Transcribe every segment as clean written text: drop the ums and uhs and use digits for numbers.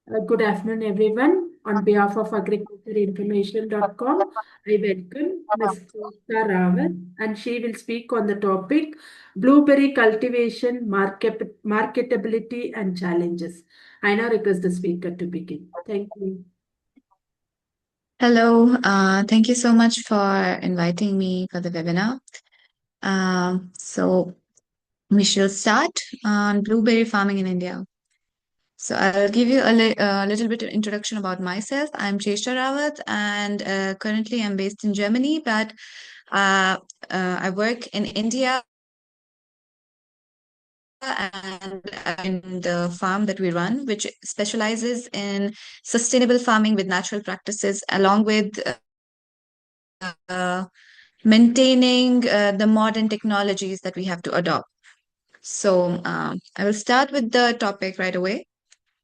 Good afternoon, everyone. On behalf of agricultureinformation.com, I welcome Ms. Cheshta Rawat, and she will speak on the topic blueberry cultivation, marketability, and challenges. I now request the speaker to begin. Thank you. Hello, thank you so much for inviting me for the webinar. So we shall start on blueberry farming in India. So I'll give you a little bit of introduction about myself. I'm Cheshta Rawat, and currently I'm based in Germany, but uh, I work in India and in the farm that we run, which specializes in sustainable farming with natural practices, along with uh, maintaining the modern technologies that we have to adopt. So, I will start with the topic right away.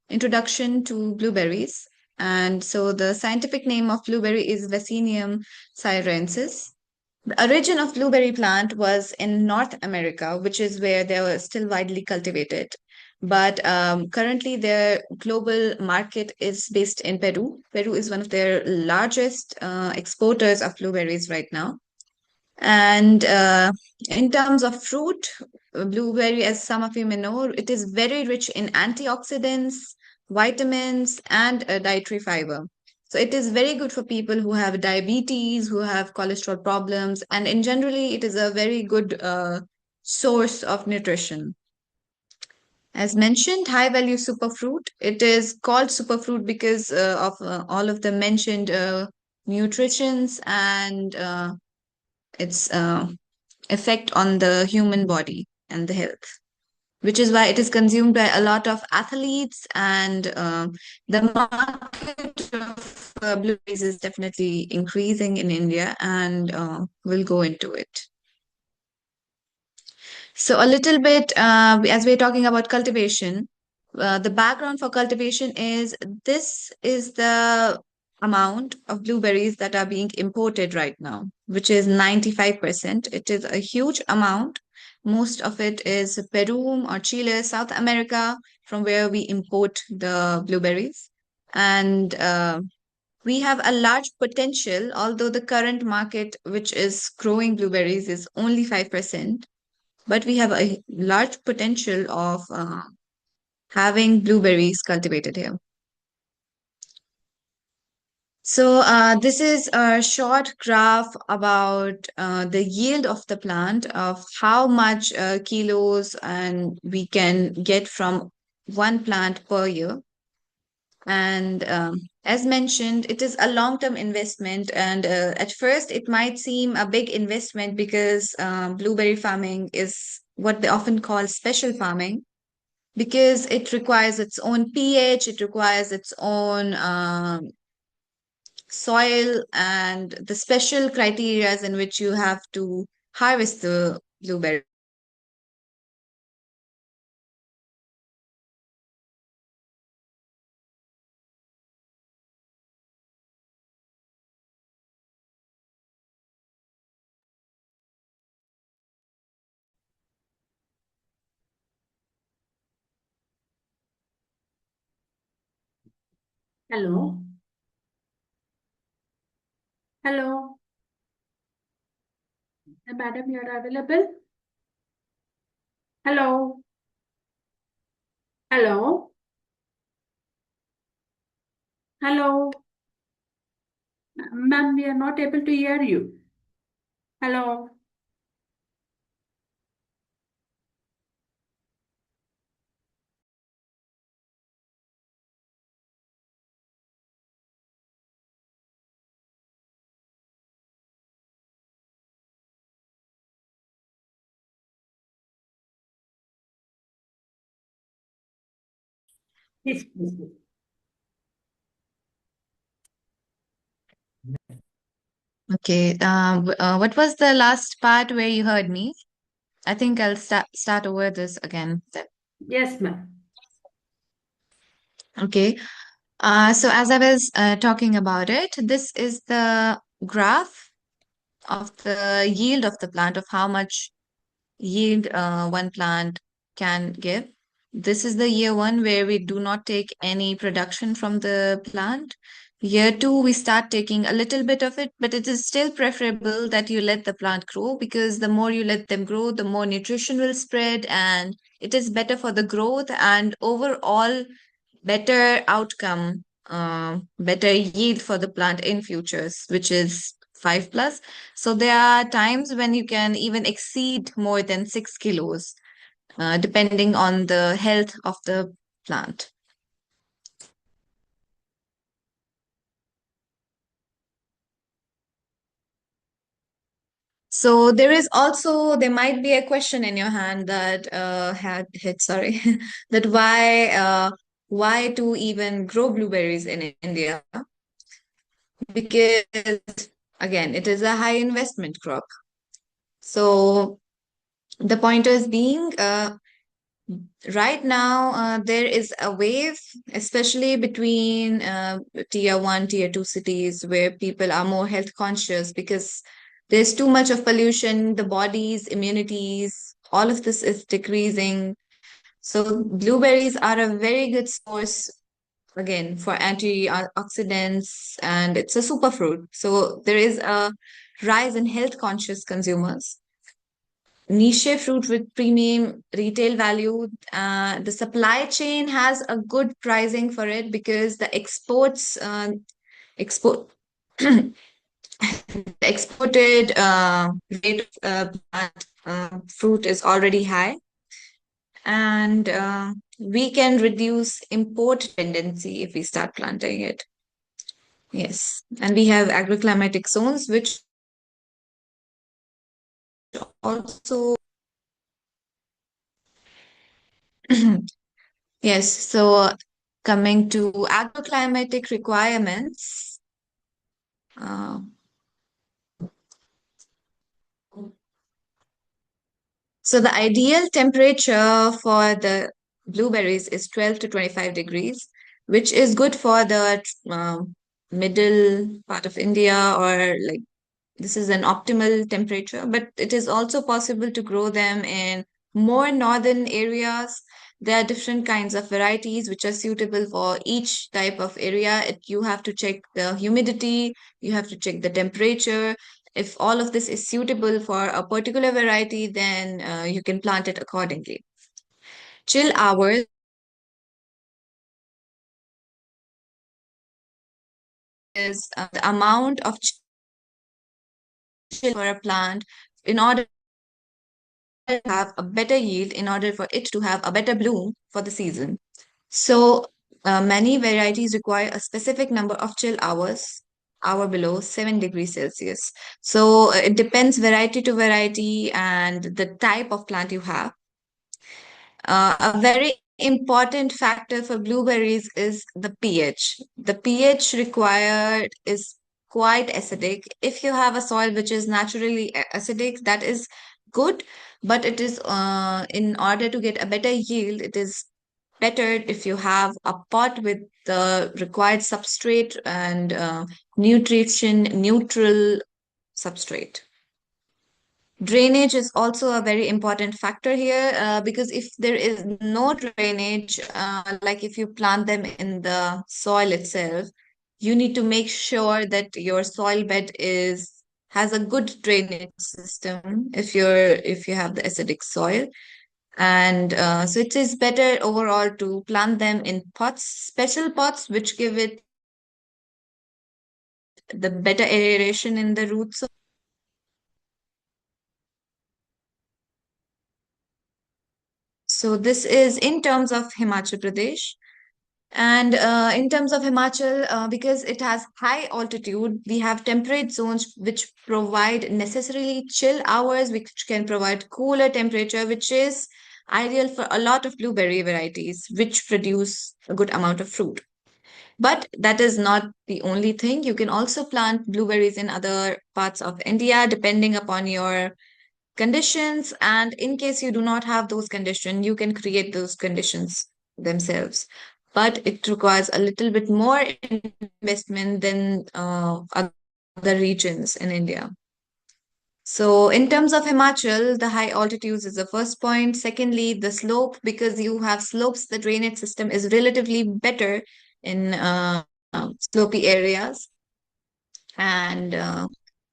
Introduction to blueberries. And so, the scientific name of blueberry is Vaccinium syrensis. The origin of blueberry plant was in North America, which is where they were still widely cultivated. But currently, their global market is based in Peru. Peru is one of their largest exporters of blueberries right now. And in terms of fruit, blueberry, as some of you may know, it is very rich in antioxidants, vitamins, and dietary fiber. So it is very good for people who have diabetes, who have cholesterol problems, and in generally, it is a very good source of nutrition. As mentioned, high value superfruit. It is called superfruit because of all of the mentioned nutritions and its effect on the human body and the health, which is why it is consumed by a lot of athletes. And the market of blueberries is definitely increasing in India, and we'll go into it. So, a little bit, as we're talking about cultivation, the background for cultivation is this is the amount of blueberries that are being imported right now, which is 95%. It is a huge amount. Most of it is Peru or Chile, South America, from where we import the blueberries. And we have a large potential, although the current market, which is growing blueberries, is only 5%, but we have a large potential of having blueberries cultivated here. So this is a short graph about the yield of the plant, of how much kilos and we can get from one plant per year. And as mentioned, it is a long-term investment. And at first, it might seem a big investment because blueberry farming is what they often call special farming, because it requires its own pH, it requires its own soil, and the special criteria in which you have to harvest the blueberry. Hello. Hello. Madam, you are available? Hello. Hello. Hello. Ma'am, we are not able to hear you. Hello. Please, please. Okay, what was the last part where you heard me? I think I'll start over this again. Yes, ma'am. Okay, so as I was talking about it, this is the graph of the yield of the plant, of how much yield one plant can give. This is the year one where we do not take any production from the plant. Year two, we start taking a little bit of it, but it is still preferable that you let the plant grow, because the more you let them grow, the more nutrition will spread, and it is better for the growth and overall better outcome, better yield for the plant in futures, which is 5 plus. So there are times when you can even exceed more than 6 kilos, depending on the health of the plant. So there might be a question in your hand that had hit, sorry, that why to even grow blueberries in India? Because again, it is a high investment crop. So the pointers being, right now, there is a wave, especially between tier one, tier two cities, where people are more health conscious because there's too much of pollution, the body's immunities, all of this is decreasing. So, blueberries are a very good source, again, for antioxidants, and it's a superfruit. So, there is a rise in health conscious consumers. Niche fruit with premium retail value. The supply chain has a good pricing for it because the export the exported rate of plant fruit is already high, and we can reduce import dependency if we start planting it. Yes, and we have agroclimatic zones which also yes. So coming to agroclimatic requirements, uh, so the ideal temperature for the blueberries is 12 to 25 degrees, which is good for the middle part of India, or like this is an optimal temperature, but it is also possible to grow them in more northern areas. There are different kinds of varieties which are suitable for each type of area. You have to check the humidity, you have to check the temperature. If all of this is suitable for a particular variety, then you can plant it accordingly. Chill hours is the amount of chill for a plant in order to have a better yield, in order for it to have a better bloom for the season. So many varieties require a specific number of chill hour below 7 degrees Celsius. So it depends variety to variety and the type of plant you have. A very important factor for blueberries is the pH. The pH required is quite acidic. If you have a soil which is naturally acidic, that is good, but it is in order to get a better yield, it is better if you have a pot with the required substrate and nutrition neutral substrate. Drainage is also a very important factor here, because if there is no drainage, like if you plant them in the soil itself, you need to make sure that your soil bed is has a good drainage system if you have the acidic soil. And so it is better overall to plant them in pots, special pots, which give it the better aeration in the roots. So this is in terms of Himachal Pradesh. And in terms of Himachal, because it has high altitude, we have temperate zones which provide necessarily chill hours, which can provide cooler temperature, which is ideal for a lot of blueberry varieties, which produce a good amount of fruit. But that is not the only thing. You can also plant blueberries in other parts of India, depending upon your conditions. And in case you do not have those conditions, you can create those conditions themselves. But it requires a little bit more investment than other regions in India. So, in terms of Himachal, the high altitudes is the first point. Secondly, the slope, because you have slopes, the drainage system is relatively better in slopey areas. And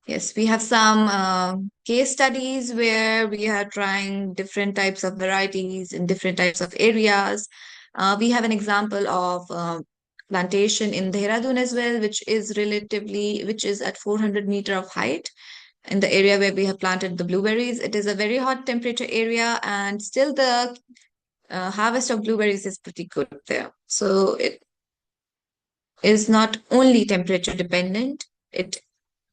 yes, we have some case studies where we are trying different types of varieties in different types of areas. We have an example of plantation in Dehradun as well, which is at 400 meter of height in the area where we have planted the blueberries. It is a very hot temperature area, and still the harvest of blueberries is pretty good there. So it is not only temperature dependent. It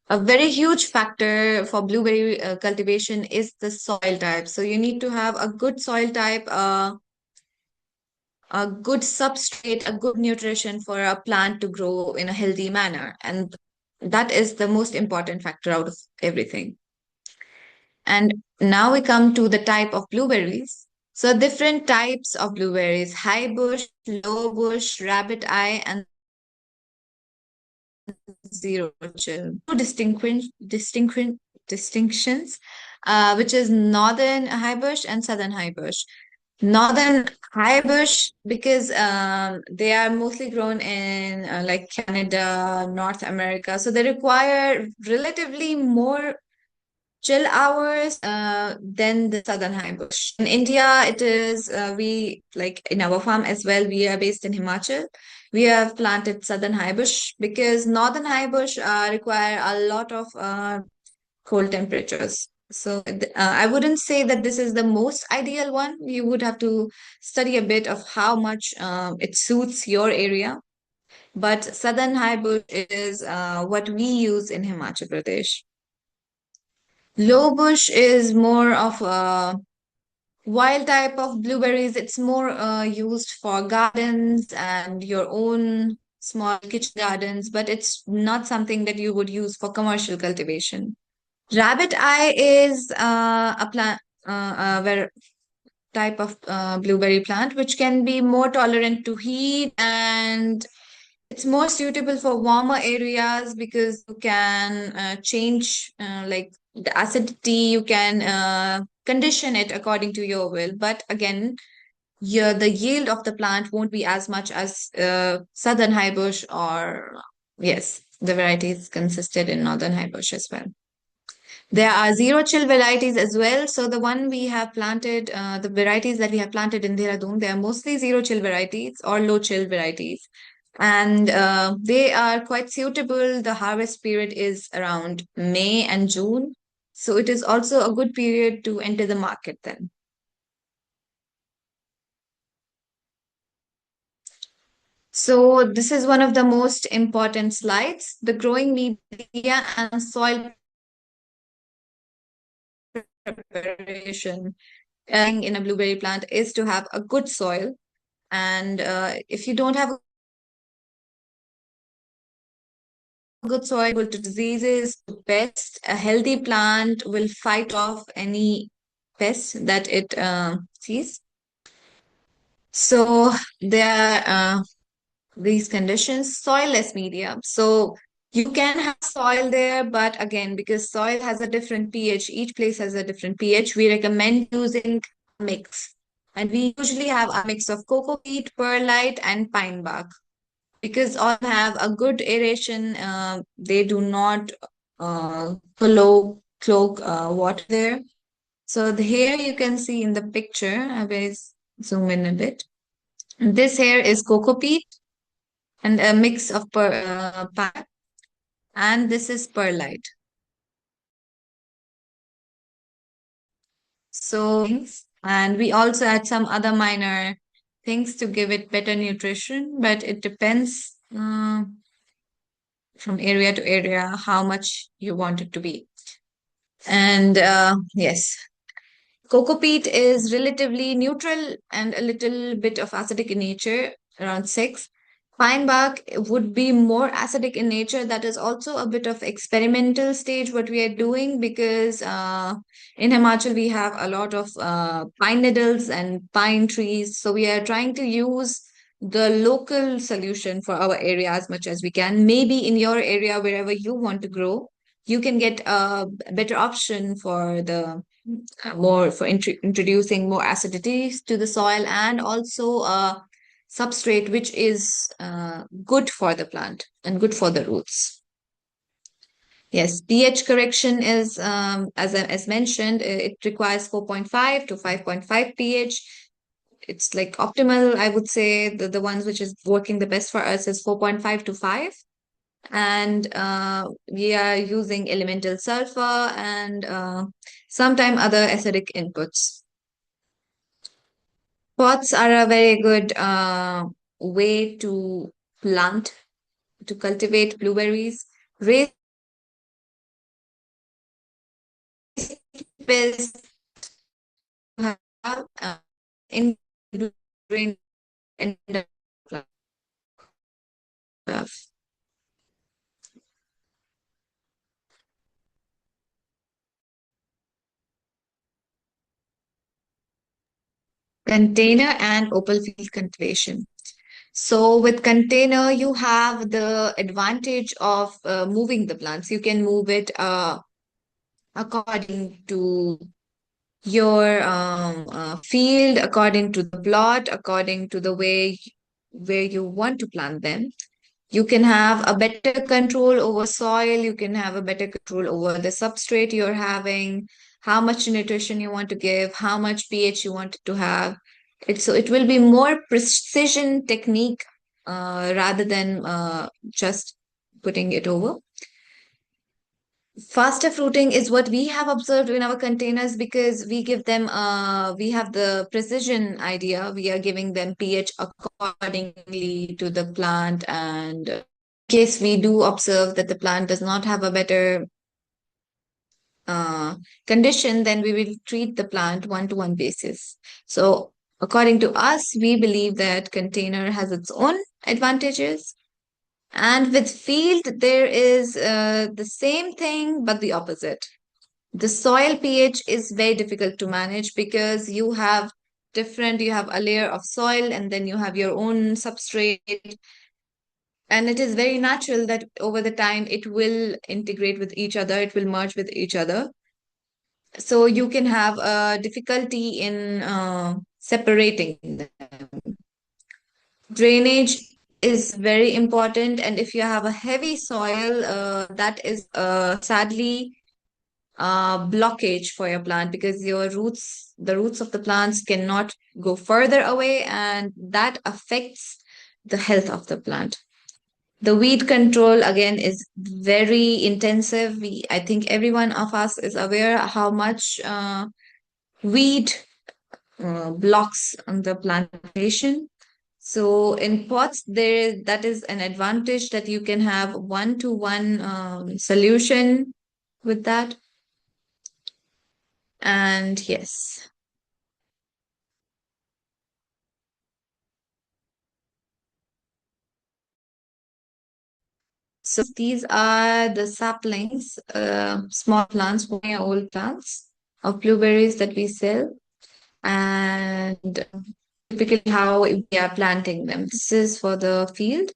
A very huge factor for blueberry cultivation is the soil type. So you need to have a good soil type, a good substrate, a good nutrition for a plant to grow in a healthy manner. And that is the most important factor out of everything. And now we come to the type of blueberries. So different types of blueberries: high bush, low bush, rabbit eye, and zero chill. Distinctions, which is northern high bush and southern high bush. Northern high bush, because they are mostly grown in like Canada, North America, so they require relatively more chill hours than the southern high bush. In India, it is we like in our farm as well. We are based in Himachal. We have planted southern high bush because northern high bush require a lot of cold temperatures. So I wouldn't say that this is the most ideal one. You would have to study a bit of how much it suits your area. But southern high bush is what we use in Himachal Pradesh. Low bush is more of a wild type of blueberries. It's more used for gardens and your own small kitchen gardens, but it's not something that you would use for commercial cultivation. Rabbit eye is a plant, where type of blueberry plant which can be more tolerant to heat, and it's more suitable for warmer areas because you can change like the acidity, you can condition it according to your will. But again, the yield of the plant won't be as much as southern high bush, or yes, the varieties consisted in northern high bush as well. There are zero chill varieties as well. So the one we have planted, the varieties that we have planted in Dehradun, they are mostly zero chill varieties or low chill varieties. And they are quite suitable. The harvest period is around May and June. So it is also a good period to enter the market then. So this is one of the most important slides, the growing media and soil preparation in a blueberry plant is to have a good soil. And if you don't have a good soil, able to diseases, to pests, a healthy plant will fight off any pest that it sees. So there are these conditions, soilless media. So you can have soil there, but again, because soil has a different pH, each place has a different pH, we recommend using a mix. And we usually have a mix of cocoa peat, perlite, and pine bark because all have a good aeration. They do not cloak water there. So here you can see in the picture, I will zoom in a bit. This here is cocoa peat and a mix of pine, and this is perlite. So, and we also add some other minor things to give it better nutrition, but it depends from area to area how much you want it to be. And yes, cocoa peat is relatively neutral and a little bit of acidic in nature, around 6. Pine bark would be more acidic in nature. That is also a bit of experimental stage what we are doing because in Himachal we have a lot of pine needles and pine trees. So we are trying to use the local solution for our area as much as we can. Maybe in your area, wherever you want to grow, you can get a better option for the more for introducing more acidity to the soil, and also a substrate which is good for the plant and good for the roots. Yes, pH correction is, as mentioned, it requires 4.5 to 5.5 pH. It's like optimal, I would say. The ones which is working the best for us is 4.5 to 5. And we are using elemental sulfur and sometime other acidic inputs. Pots are a very good way to plant, to cultivate blueberries. Raised beds have in drain and container and open field cultivation. So with container, you have the advantage of moving the plants. You can move it according to your field, according to the plot, according to the way where you want to plant them. You can have a better control over soil. You can have a better control over the substrate you're having, how much nutrition you want to give, how much pH you want it to have. So it will be more precision technique rather than just putting it over. Faster fruiting is what we have observed in our containers, because we give them, we have the precision idea. We are giving them pH accordingly to the plant. And in case we do observe that the plant does not have a better uh, condition, then we will treat the plant one-to-one basis. So according to us, we believe that container has its own advantages. And with field, there is the same thing, but the opposite. The soil pH is very difficult to manage, because you have you have a layer of soil and then you have your own substrate. And it is very natural that over the time it will integrate with each other, it will merge with each other. So you can have a difficulty in separating them. Drainage is very important, and if you have a heavy soil, that is sadly blockage for your plant, because the roots of the plants cannot go further away, and that affects the health of the plant. The weed control again is very intensive. I think every one of us is aware how much weed blocks on the plantation. So in pots, that is an advantage, that you can have one-to-one solution with that. And yes. So these are the saplings, small plants, 1 year old plants of blueberries that we sell. And typically how we are planting them. This is for the field.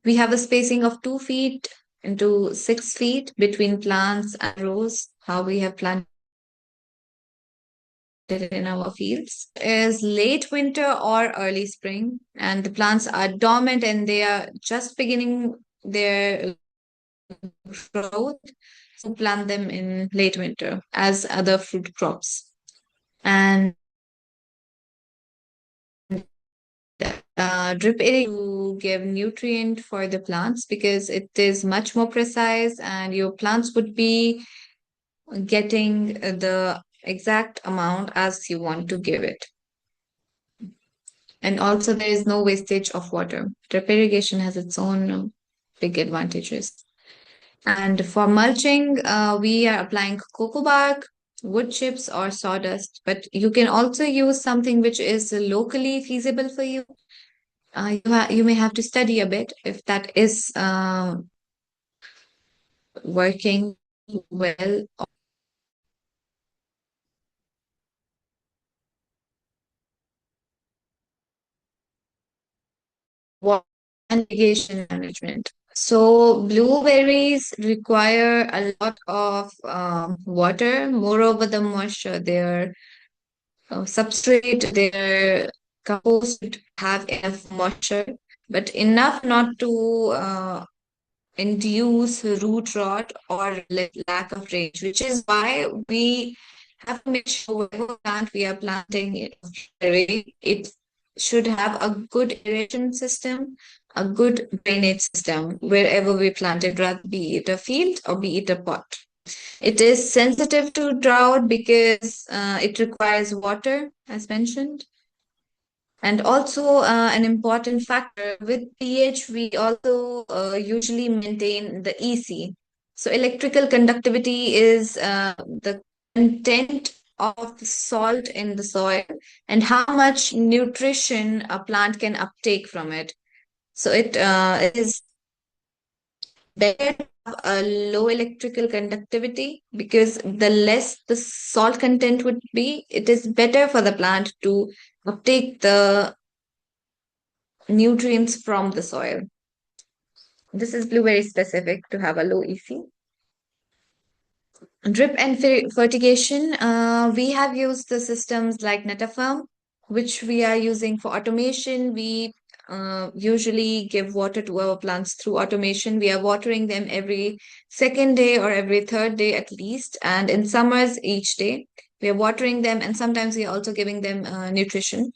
We have a spacing of 2 feet into 6 feet between plants and rows, how we have planted in our fields. Is late winter or early spring, and the plants are dormant and they are just beginning their growth. So plant them in late winter as other fruit crops. And drip irrigation to give nutrient for the plants, because it is much more precise and your plants would be getting the exact amount as you want to give it. And also there is no wastage of water. Drip irrigation has its own big advantages. And for mulching, we are applying cocoa bark, wood chips, or sawdust. But you can also use something which is locally feasible for you. You may have to study a bit if that is working well. Water and irrigation management. So blueberries require a lot of water. Moreover, the moisture, their substrate, their compost should have enough moisture, but enough not to induce root rot or lack of range, which is why we have to make sure whatever plant we are planting it should have a good aeration system, a good drainage system wherever we plant it, rather be it a field or be it a pot. It is sensitive to drought because it requires water, as mentioned. And also, an important factor with pH, we also usually maintain the EC. So, electrical conductivity is the content of salt in the soil and how much nutrition a plant can uptake from it. So, it is better to have a low electrical conductivity because the less the salt content would be, it is better for the plant to uptake the nutrients from the soil. This is blueberry specific to have a low EC. Drip and fertigation. We have used the systems like Netafarm, which we are using for automation. We usually give water to our plants through automation. We are watering them every second day or every third day at least. And in summers, each day, we are watering them, and sometimes we are also giving them nutrition.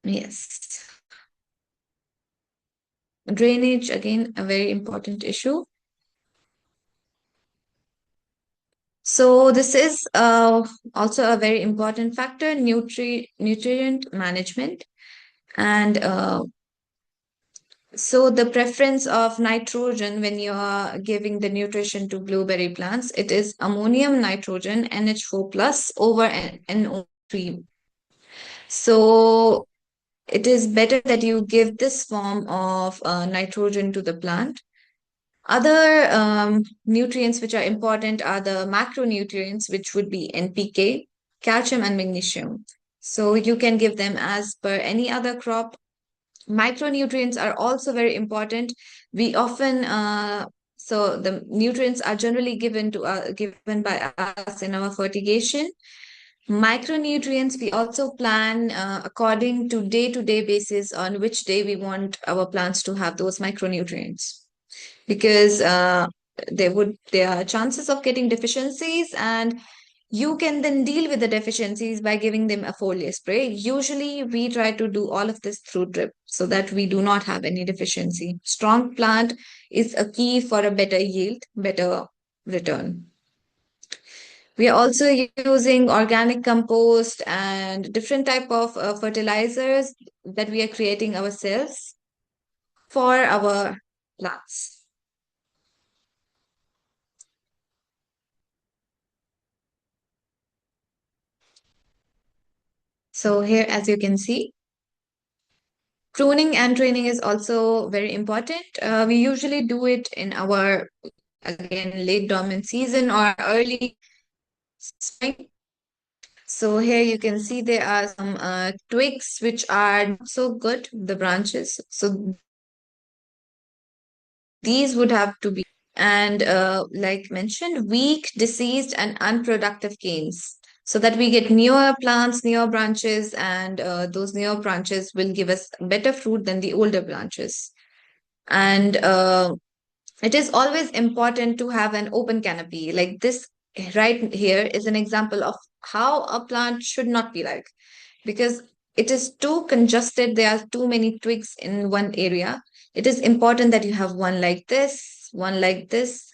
Yes. Drainage, again, a very important issue. So this is also a very important factor, nutrient management. And so the preference of nitrogen when you are giving the nutrition to blueberry plants, it is ammonium nitrogen NH4 plus over NO3. So it is better that you give this form of nitrogen to the plant. Other nutrients which are important are the macronutrients, which would be NPK, calcium, and magnesium. So you can give them as per any other crop. Micronutrients are also very important. We often so the nutrients are generally given by us in our fertigation. Micronutrients we also plan according to day basis on which day we want our plants to have those micronutrients because there are chances of getting deficiencies, and you can then deal with the deficiencies by giving them a foliar spray. Usually we try to do all of this through drip so that we do not have any deficiency. Strong plant is a key for a better yield, better return. We are also using organic compost and different type of fertilizers that we are creating ourselves for our plants. So here, as you can see, pruning and training is also very important. We usually do it in our, again, late dormant season or early spring. So here you can see there are some twigs which are not so good, the branches. So these would have to be, and like mentioned, weak, diseased, and unproductive canes, so that we get newer plants, newer branches, and those newer branches will give us better fruit than the older branches. And it is always important to have an open canopy. Like this right here is an example of how a plant should not be like, because it is too congested. There are too many twigs in one area. It is important that you have one like this,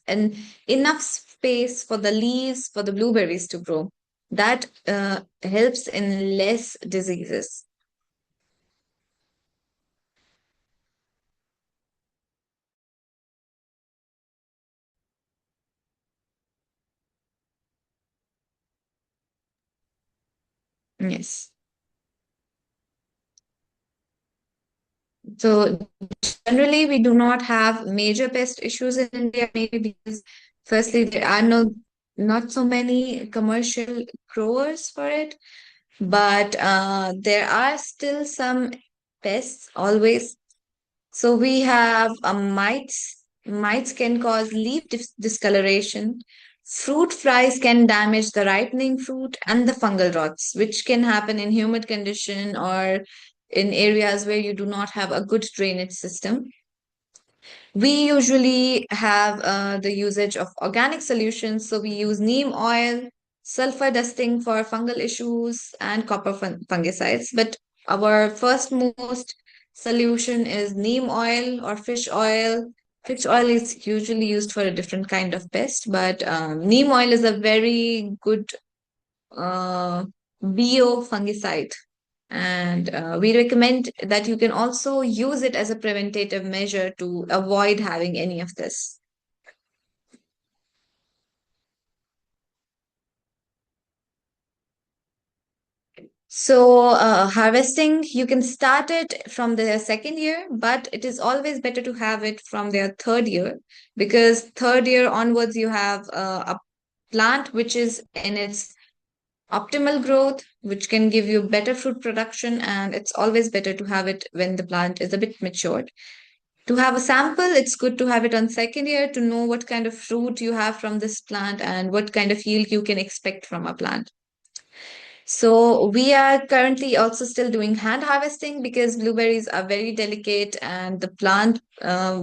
and enough space for the leaves for the blueberries to grow. That helps in less diseases. Yes. So generally, we do not have major pest issues in India, maybe because firstly, there are not so many commercial growers for it, but there are still some pests always. So we have mites. Mites can cause leaf discoloration. Fruit flies can damage the ripening fruit and the fungal rots, which can happen in humid condition or in areas where you do not have a good drainage system. We usually have the usage of organic solutions. So we use neem oil, sulfur dusting for fungal issues, and copper fungicides. But our first most solution is neem oil or fish oil. Fish oil is usually used for a different kind of pest, but neem oil is a very good uh, bio fungicide, and we recommend that you can also use it as a preventative measure to avoid having any of this. So, harvesting, you can start it from their second year, but it is always better to have it from their third year, because third year onwards, you have a plant which is in its optimal growth, which can give you better fruit production, and it's always better to have it when the plant is a bit matured. To have a sample, it's good to have it on second year to know what kind of fruit you have from this plant and what kind of yield you can expect from a plant. So we are currently also still doing hand harvesting because blueberries are very delicate, and the plant,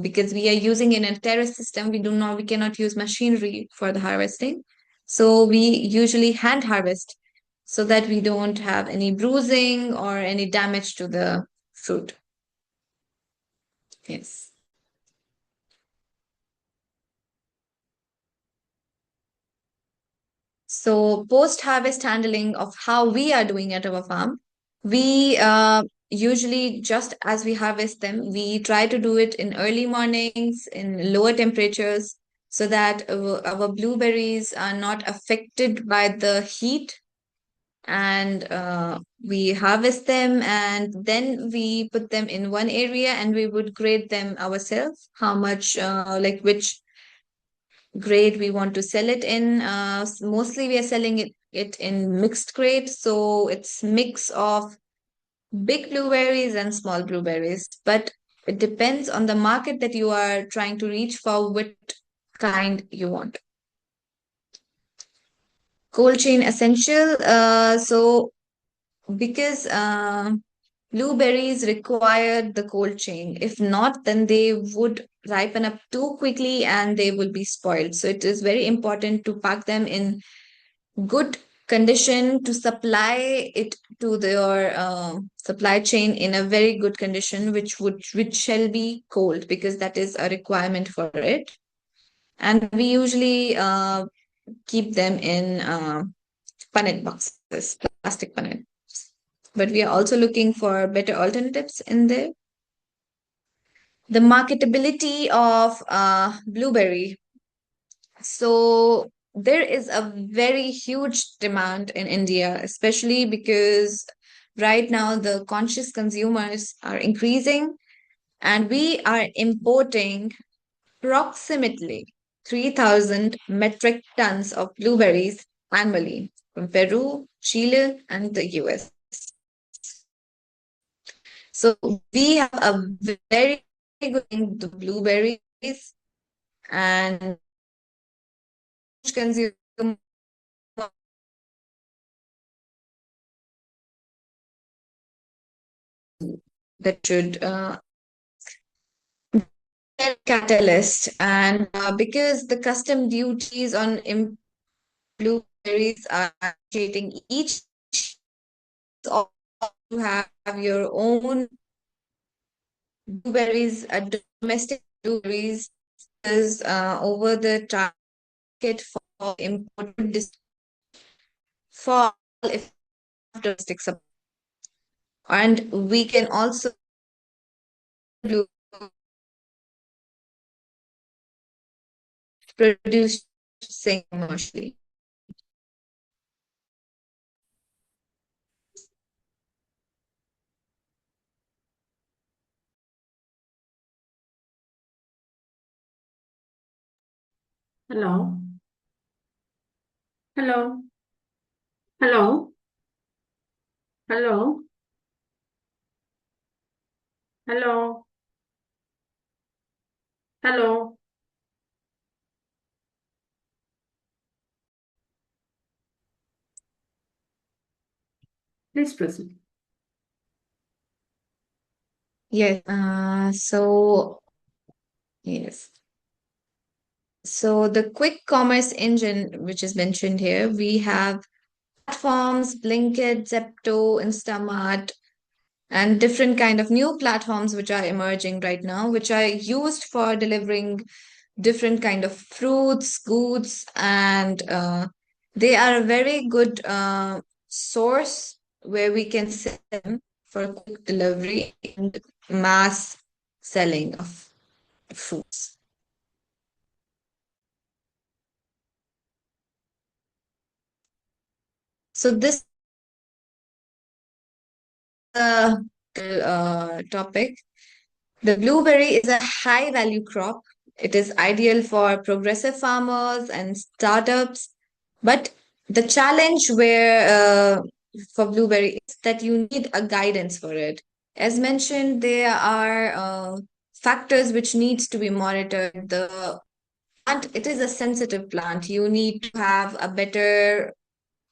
because we are using in a terrace system, we cannot use machinery for the harvesting. So we usually hand harvest so that we don't have any bruising or any damage to the fruit. Yes. So, post harvest handling of how we are doing at our farm, we usually, just as we harvest them, we try to do it in early mornings, in lower temperatures, so that our blueberries are not affected by the heat. And we harvest them, and then we put them in one area, and we would grade them ourselves, how much, like which grade we want to sell it in. Mostly we are selling it in mixed grade. So it's mix of big blueberries and small blueberries. But it depends on the market that you are trying to reach for what kind you want. Cold chain essential. So because blueberries require the cold chain. If not, then they would ripen up too quickly and they will be spoiled. So it is very important to pack them in good condition, to supply it to their supply chain in a very good condition, which shall be cold, because that is a requirement for it. And we usually keep them in punnet boxes, plastic punnet. But we are also looking for better alternatives in there. The marketability of blueberry. So there is a very huge demand in India, especially because right now the conscious consumers are increasing, and we are importing approximately 3,000 metric tons of blueberries annually from Peru, Chile, and the US. So we have a very good thing, the blueberries, and consumer that should catalyst. And because the custom duties on blueberries are creating each, all to have your own blueberries, domestic blueberries, is over the target for imported for if domestic supply. And we can also blue produce saying commercially. Hello. Hello. Hello. Hello. Hello. Hello, please proceed. Yes. Yes. So the quick commerce engine, which is mentioned here, we have platforms, Blinkit, Zepto, Instamart, and different kind of new platforms which are emerging right now, which are used for delivering different kind of fruits, goods, and they are a very good source where we can sell them for quick delivery and mass selling of fruits. So this uh, topic. The blueberry is a high value crop. It is ideal for progressive farmers and startups. But the challenge for blueberry is that you need a guidance for it. As mentioned, there are factors which needs to be monitored. The plant, it is a sensitive plant. You need to have a better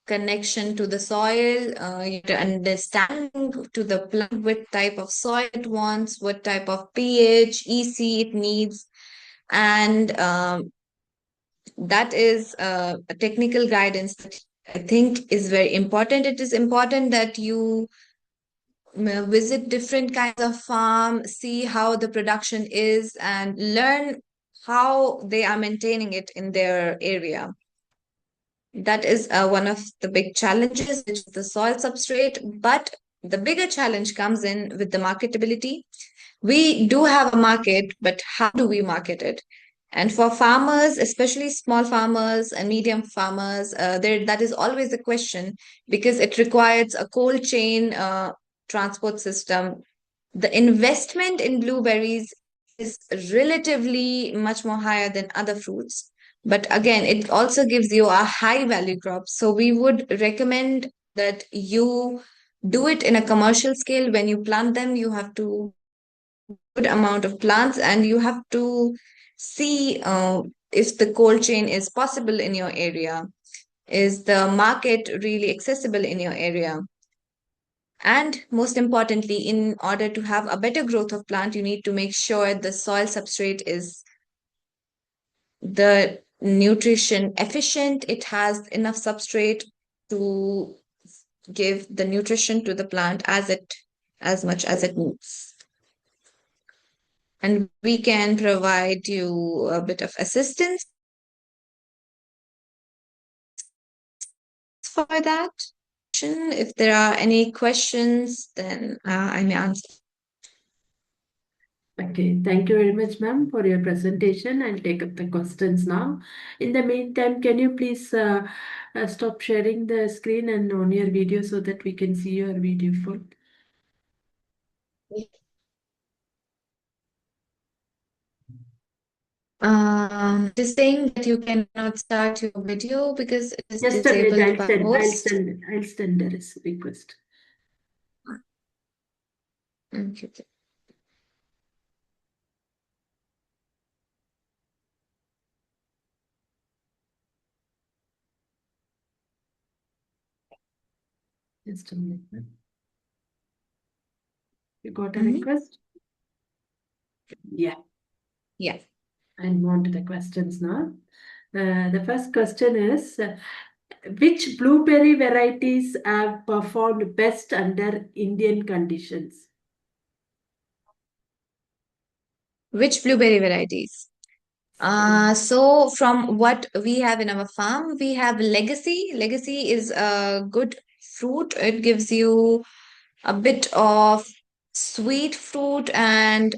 connection to the soil, your understanding to the plant, what type of soil it wants, what type of pH, EC it needs, and that is a technical guidance that I think is very important. It is important that you visit different kinds of farm, see how the production is, and learn how they are maintaining it in their area. That is one of the big challenges, which is the soil substrate. But the bigger challenge comes in with the marketability. We do have a market, but how do we market it? And for farmers, especially small farmers and medium farmers, there that is always a question because it requires a cold chain transport system. The investment in blueberries is relatively much more higher than other fruits. But again, it also gives you a high value crop. So we would recommend that you do it in a commercial scale. When you plant them, you have to good amount of plants and you have to see if the cold chain is possible in your area. Is the market really accessible in your area? And most importantly, in order to have a better growth of plant, you need to make sure the soil substrate is the nutrition efficient. It has enough substrate to give the nutrition to the plant as much as it needs. And we can provide you a bit of assistance for that. If there are any questions, then I may answer. Okay, thank you very much, ma'am, for your presentation. I'll take up the questions now. In the meantime, can you please stop sharing the screen and on your video so that we can see your video full? It is saying that you cannot start your video because it is Just a minute, disabled by host. I'll send a request. Okay. Just a minute, ma'am. You got a Mhm. request? Yeah. Yeah. I'll move on to the questions now. The first question is, which blueberry varieties have performed best under Indian conditions? Which blueberry varieties? So from what we have in our farm, we have Legacy. Legacy is a good fruit. It gives you a bit of sweet fruit and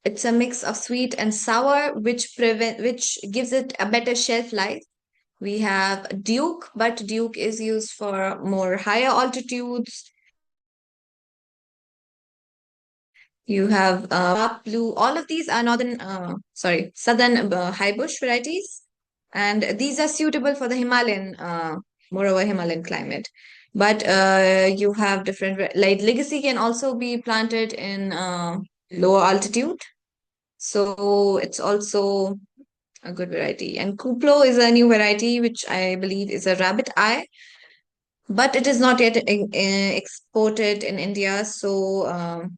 it's a mix of sweet and sour, which gives it a better shelf life. We have Duke, but Duke is used for more higher altitudes. You have Dark Blue. All of these are southern high bush varieties, and these are suitable for the moreover Himalayan climate. But you have different like Legacy can also be planted in lower altitude. So it's also a good variety. And Kuplo is a new variety, which I believe is a rabbit eye, but it is not yet exported in India. So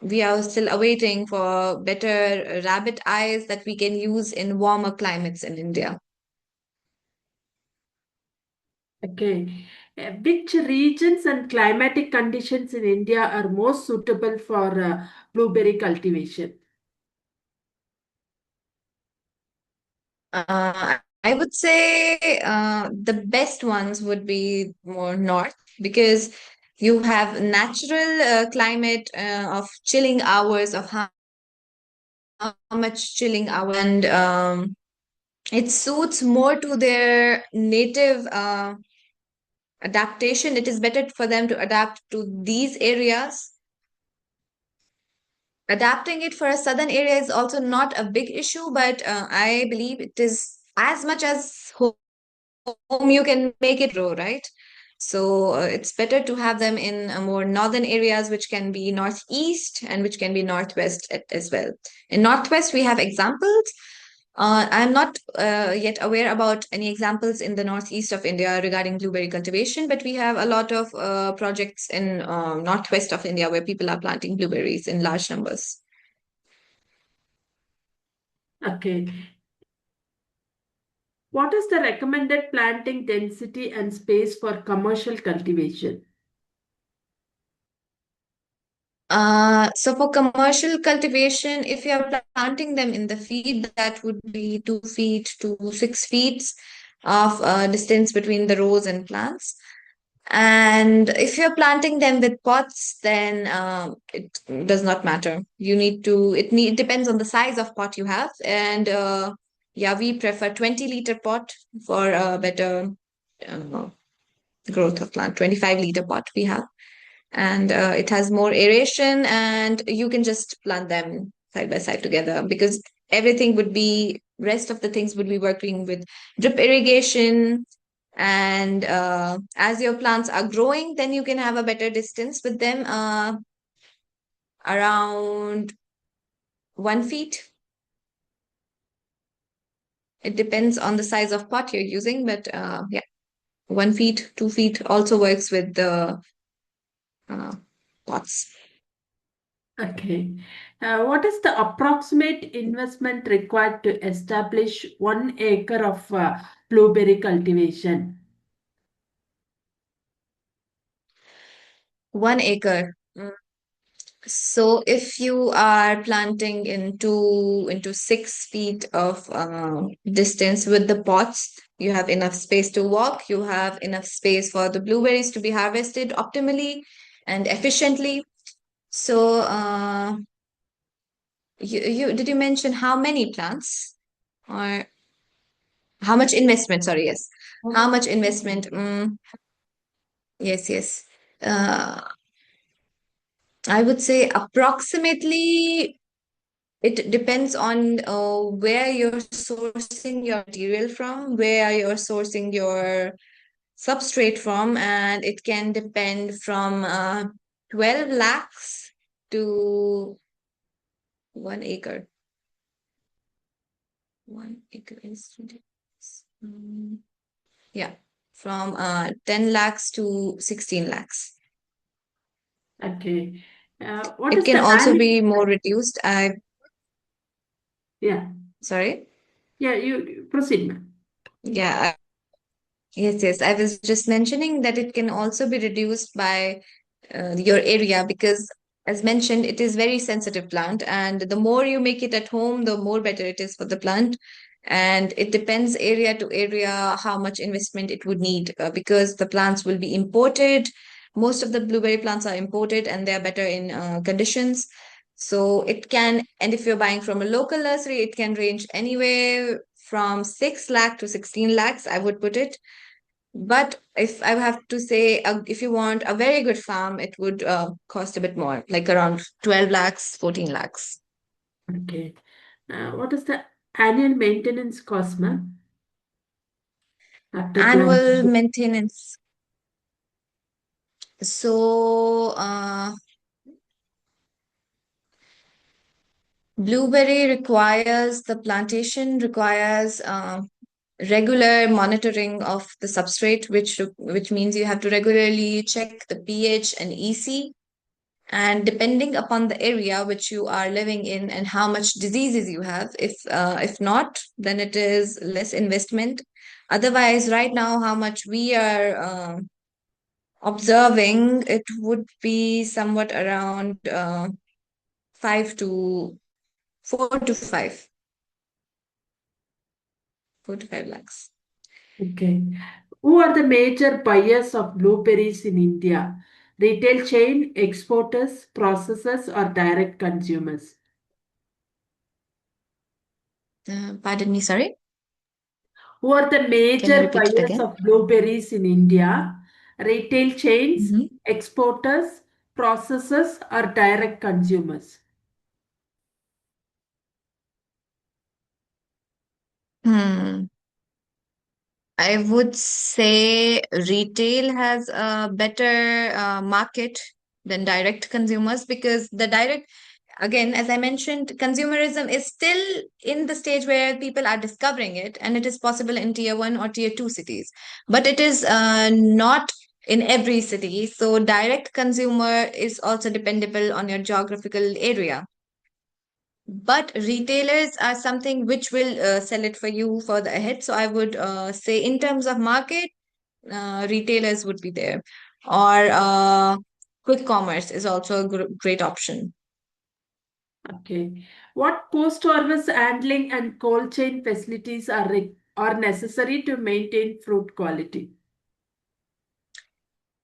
we are still awaiting for better rabbit eyes that we can use in warmer climates in India. Okay. Which regions and climatic conditions in India are most suitable for blueberry cultivation? I would say the best ones would be more north because you have natural climate of chilling hours of how much chilling hours and it suits more to their native adaptation. It is better for them to adapt to these areas. Adapting it for a southern area is also not a big issue, but I believe it is as much as home you can make it grow, right? So it's better to have them in more northern areas, which can be northeast and which can be northwest as well. In northwest, we have examples. I'm not yet aware about any examples in the northeast of India regarding blueberry cultivation, but we have a lot of projects in northwest of India where people are planting blueberries in large numbers. Okay. What is the recommended planting density and space for commercial cultivation? So for commercial cultivation, if you are planting them in the field, that would be 2 feet to 6 feet of distance between the rows and plants. And if you're planting them with pots, then it does not matter. It depends on the size of pot you have. And yeah, we prefer 20-liter pot for a better uh, growth of plant. 25-liter pot we have and it has more aeration and you can just plant them side by side together because everything would be rest of the things would be working with drip irrigation and as your plants are growing then you can have a better distance with them around 1 feet. It depends on the size of pot you're using but yeah, 1 feet 2 feet also works with the uh, pots. Okay. What is the approximate investment required to establish 1 acre of blueberry cultivation? 1 acre. So if you are planting into 6 feet of distance with the pots, you have enough space to walk, you have enough space for the blueberries to be harvested optimally and efficiently. So you did you mention how many plants or how much investment? Sorry, yes. How much investment? Yes, yes. Uh, I would say approximately. It depends on where you're sourcing your material from, where you're sourcing your substrate from, and it can depend from 12 lakhs to 1 acre. 1 acre is 20. Yeah, from 10 lakhs to 16 lakhs. Okay. What It is can the also annual? be more reduced. Yeah. Sorry. Yeah, you proceed, ma'am. Yeah, yes, yes. I was just mentioning that it can also be reduced by your area because, as mentioned, it is very sensitive plant, and the more you make it at home, the more better it is for the plant. And it depends area to area how much investment it would need because the plants will be imported. Most of the blueberry plants are imported, and they are better in conditions. So it can, and if you're buying from a local nursery, it can range anywhere from 6 lakh to 16 lakhs, I would put it, but if I have to say, if you want a very good farm, it would cost a bit more, like around 12 lakhs, 14 lakhs. Okay. What is the annual maintenance cost, ma'am, after Annual planting? maintenance. So, Blueberry requires the plantation requires regular monitoring of the substrate, which means you have to regularly check the pH and EC. And depending upon the area which you are living in and how much diseases you have, if not, then it is less investment. Otherwise, right now, how much we are observing, it would be somewhat around 5 to 4 to 5, 4 to 5 lakhs. Okay. Who are the major buyers of blueberries in India? Retail chain, exporters, processors, or direct consumers? Pardon me, sorry. Who are the Can you major repeat it buyers again? of blueberries in India? Retail chains, Mm-hmm. exporters, processors, or direct consumers? Hmm. I would say retail has a better market than direct consumers, because the direct, again, as I mentioned, consumerism is still in the stage where people are discovering it, and it is possible in tier one or tier two cities, but it is not in every city. So direct consumer is also dependable on your geographical area. But retailers are something which will sell it for you further ahead. So I would say, in terms of market, retailers would be there, or quick commerce is also a great option. Okay. What post-harvest handling and cold chain facilities are necessary to maintain fruit quality?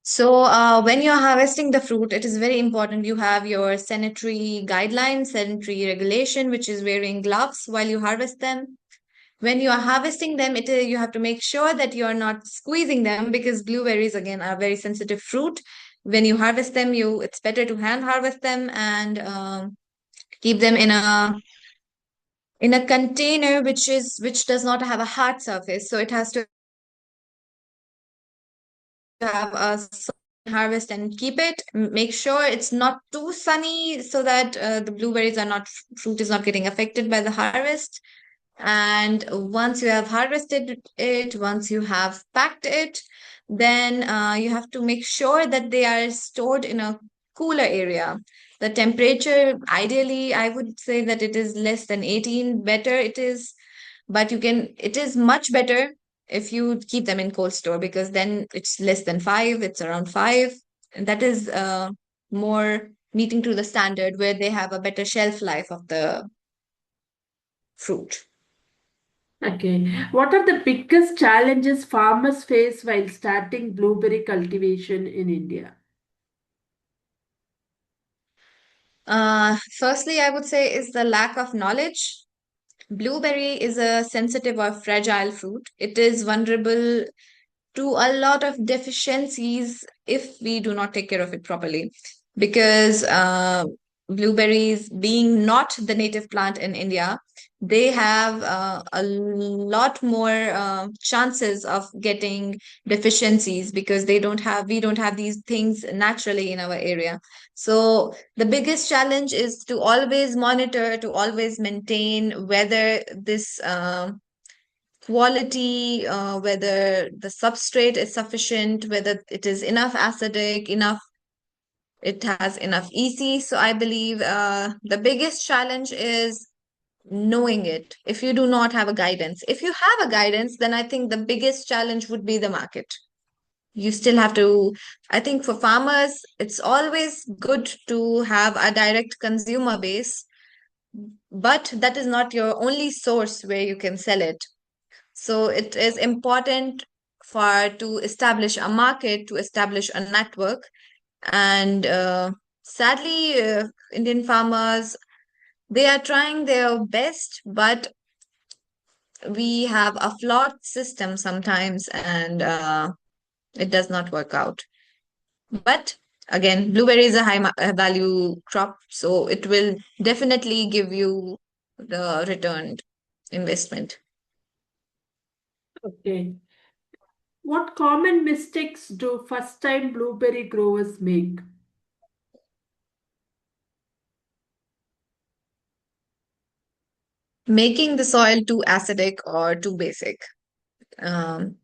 So when you're harvesting the fruit, it is very important you have your sanitary guidelines, sanitary regulation, which is wearing gloves while you harvest them. When you are harvesting them, you have to make sure that you are not squeezing them, because blueberries again are very sensitive fruit. When you harvest them, you it's better to hand harvest them and keep them in a container which does not have a hard surface. So it has to have a sun harvest and keep it. Make sure it's not too sunny, so that the blueberries are not fruit is not getting affected by the harvest. And once you have harvested it, once you have packed it, then you have to make sure that they are stored in a cooler area. The temperature, ideally, I would say that it is less than 18, better it is. But it is much better if you keep them in cold store, because then it's less than 5, it's around 5. And that is more meeting to the standard, where they have a better shelf life of the fruit. Okay. What are the biggest challenges farmers face while starting blueberry cultivation in India? Firstly, I would say is the lack of knowledge. Blueberry is a sensitive or fragile fruit. It is vulnerable to a lot of deficiencies if we do not take care of it properly. Because blueberries, being not the native plant in India, they have a lot more chances of getting deficiencies, because we don't have these things naturally in our area. So the biggest challenge is to always monitor, to always maintain whether this quality, whether the substrate is sufficient, whether it is enough acidic, it has enough EC. So I believe the biggest challenge is knowing it. If you do not have a guidance, if you have a guidance, then I think the biggest challenge would be the market. You still have to, I think for farmers, it's always good to have a direct consumer base, but that is not your only source where you can sell it. So it is important for to establish a market, to establish a network. And sadly, Indian farmers, they are trying their best, but we have a flawed system sometimes, and it does not work out. But again, blueberry is a value crop, so it will definitely give you the returned investment. Okay. What common mistakes do first-time blueberry growers make? making the soil too acidic or too basic. Um,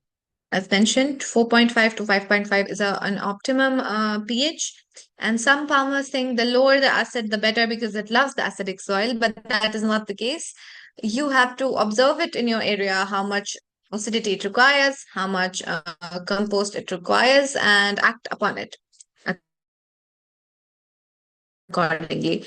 as mentioned, 4.5 to 5.5 is an optimum pH. And some farmers think the lower the acid, the better because it loves the acidic soil, but that is not the case. You have to observe it in your area, how much acidity it requires, how much compost it requires, and act upon it accordingly.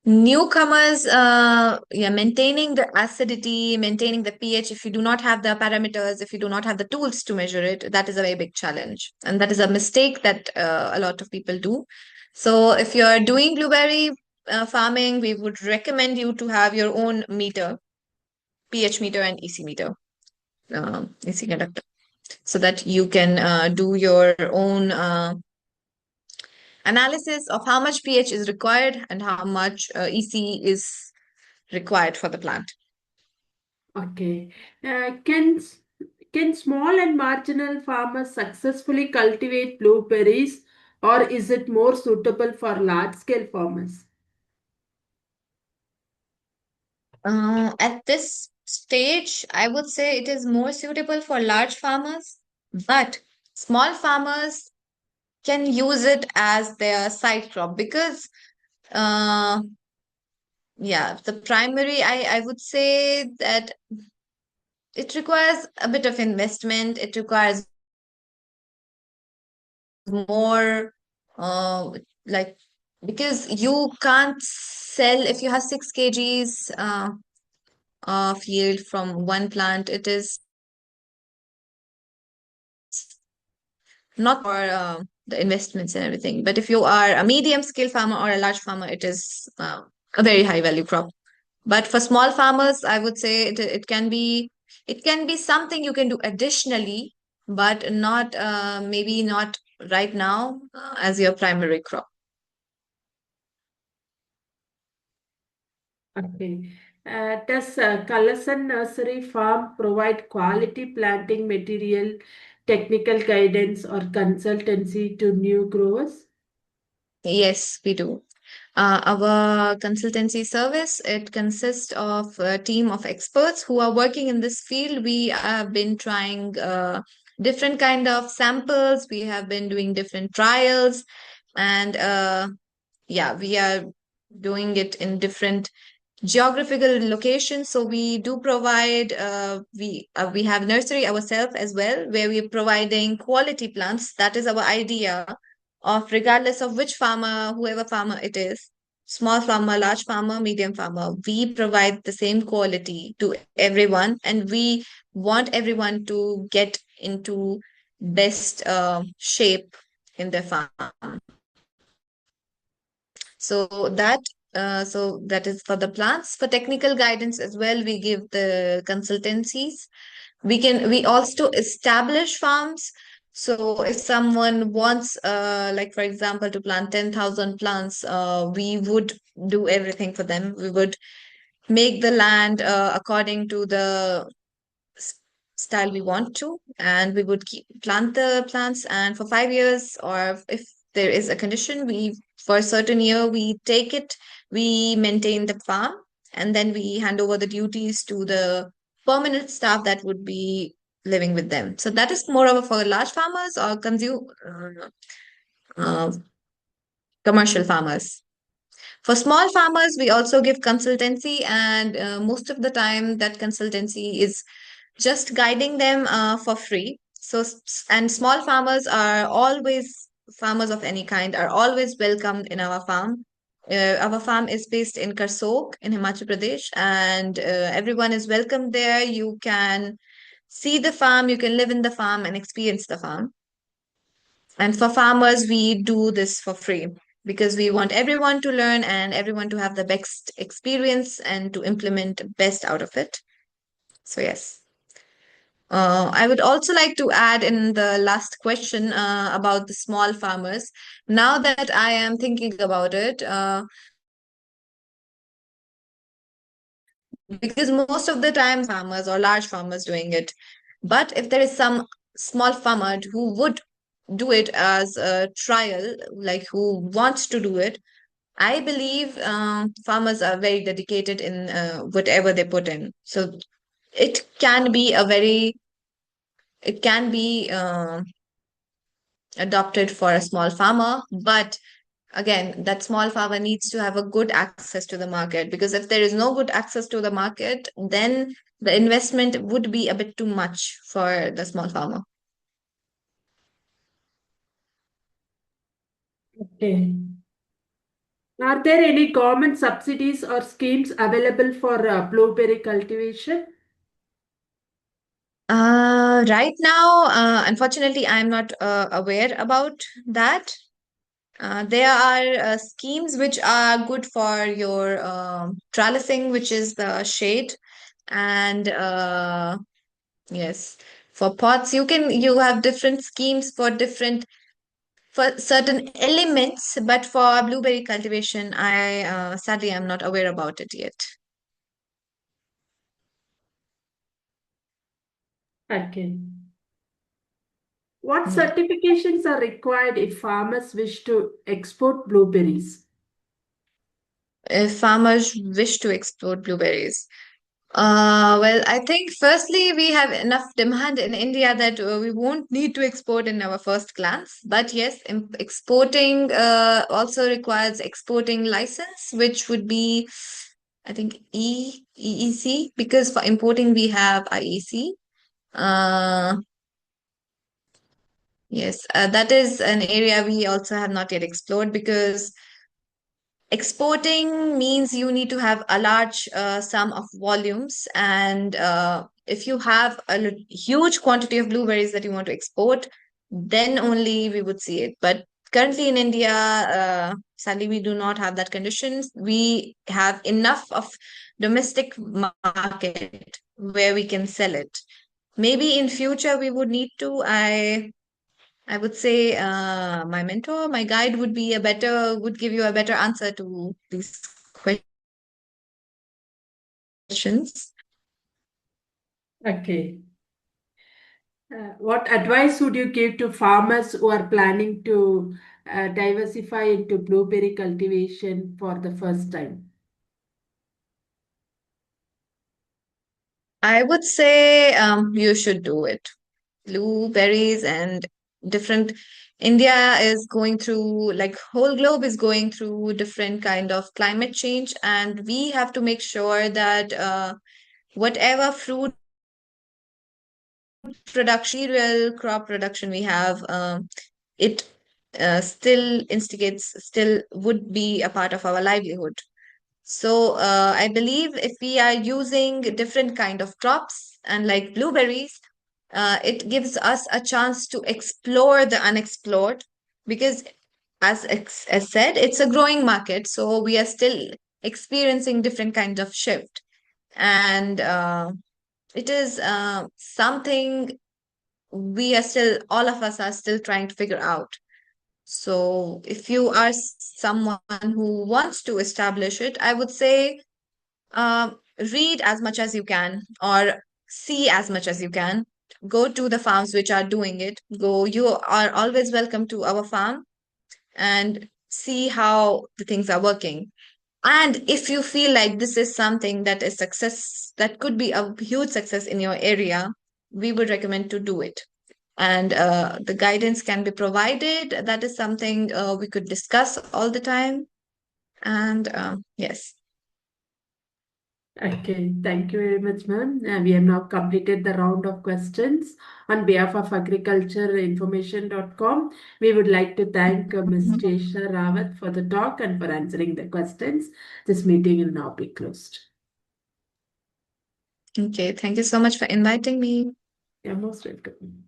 Newcomers, yeah, maintaining the acidity, maintaining the pH, if you do not have the parameters, if you do not have the tools to measure it, that is a very big challenge. And that is a mistake that a lot of people do. So if you're doing blueberry farming, we would recommend you to have your own meter, pH meter and EC meter, EC conductor, so that you can do your own analysis of how much pH is required and how much EC is required for the plant. Okay. Can small and marginal farmers successfully cultivate blueberries, or is it more suitable for large scale farmers? At this stage, I would say it is more suitable for large farmers, but small farmers can use it as their side crop because, uh, yeah, the primary, I would say that it requires a bit of investment. It requires more, like, because you can't sell if you have 6 kgs of yield from one plant, it is not for the investments and everything. But if you are a medium scale farmer or a large farmer, it is a very high value crop. But for small farmers, I would say it can be something you can do additionally, but not maybe not right now as your primary crop. Okay. Does Kalasan Nursery Farm provide quality planting material, technical guidance, or consultancy to new growers? Yes, we do. Our consultancy service, it consists of a team of experts who are working in this field. We have been trying different kind of samples. We have been doing different trials, and yeah, we are doing it in different geographical locations. So we do provide we have nursery ourselves as well, where we're providing quality plants. That is our idea of, regardless of which farmer, whoever farmer it is, small farmer, large farmer, medium farmer, we provide the same quality to everyone, and we want everyone to get into best shape in their farm. So that is for the plants. For technical guidance as well, we give the consultancies. We also establish farms. So if someone wants, like for example, to plant 10,000 plants, we would do everything for them. We would make the land according to the s- style we want to, and we would plant the plants. And for 5 years, or if there is a condition, we for a certain year we take it, we maintain the farm, and then we hand over the duties to the permanent staff that would be living with them. So that is more of a for large farmers or consume uh, commercial farmers. For small farmers, we also give consultancy, and most of the time, that consultancy is just guiding them for free. So, and small farmers are always, farmers of any kind are always welcomed in our farm. Our farm is based in Karsok in Himachal Pradesh, and everyone is welcome there. You can see the farm, you can live in the farm and experience the farm. And for farmers, we do this for free because we want everyone to learn and everyone to have the best experience and to implement best out of it. So, yes. I would also like to add in the last question about the small farmers. Now that I am thinking about it, because most of the time farmers or large farmers doing it, but if there is some small farmer who would do it as a trial, like who wants to do it, I believe farmers are very dedicated in whatever they put in. So it can be it can be adopted for a small farmer, but again, that small farmer needs to have a good access to the market, because if there is no good access to the market, then the investment would be a bit too much for the small farmer. Okay. Are there any government subsidies or schemes available for blueberry cultivation? Right now, unfortunately, I'm not aware about that. There are schemes which are good for your trellising, which is the shade, and yes, for pots, you have different schemes for different for certain elements, but for blueberry cultivation, I sadly am not aware about it yet. Okay. What Yeah. certifications are required if farmers wish to export blueberries? If farmers wish to export blueberries, well, I think firstly we have enough demand in India that we won't need to export in our first glance. But yes, exporting also requires exporting license, which would be, I think, EEC, because for importing we have IEC. Uh, yes, that is an area we also have not yet explored, because exporting means you need to have a large sum of volumes, and if you have a huge quantity of blueberries that you want to export, then only we would see it. But currently in India, sadly, we do not have that condition. We have enough of domestic market where we can sell it. Maybe in future we would need to. I would say my mentor, my guide would give you a better answer to these questions. Okay. What advice would you give to farmers who are planning to diversify into blueberry cultivation for the first time? I would say you should do it. Blueberries and different. India is going through, like, whole globe is going through different kind of climate change, and we have to make sure that whatever fruit production, cereal crop production we have, it still would be a part of our livelihood. So I believe if we are using different kind of crops and like blueberries, it gives us a chance to explore the unexplored, because as said, it's a growing market, so we are still experiencing different kinds of shift, and it is something we are still all of us are still trying to figure out. So if you are someone who wants to establish it, I would say read as much as you can, or see as much as you can. Go to the farms which are doing it. You are always welcome to our farm and see how the things are working. And if you feel like this is something that could be a huge success in your area, we would recommend to do it. And the guidance can be provided. That is something we could discuss all the time. And yes. Okay, thank you very much, ma'am. We have now completed the round of questions. On behalf of agricultureinformation.com, we would like to thank Ms. Cheshta Rawat for the talk and for answering the questions. This meeting will now be closed. Okay, thank you so much for inviting me. You're most welcome.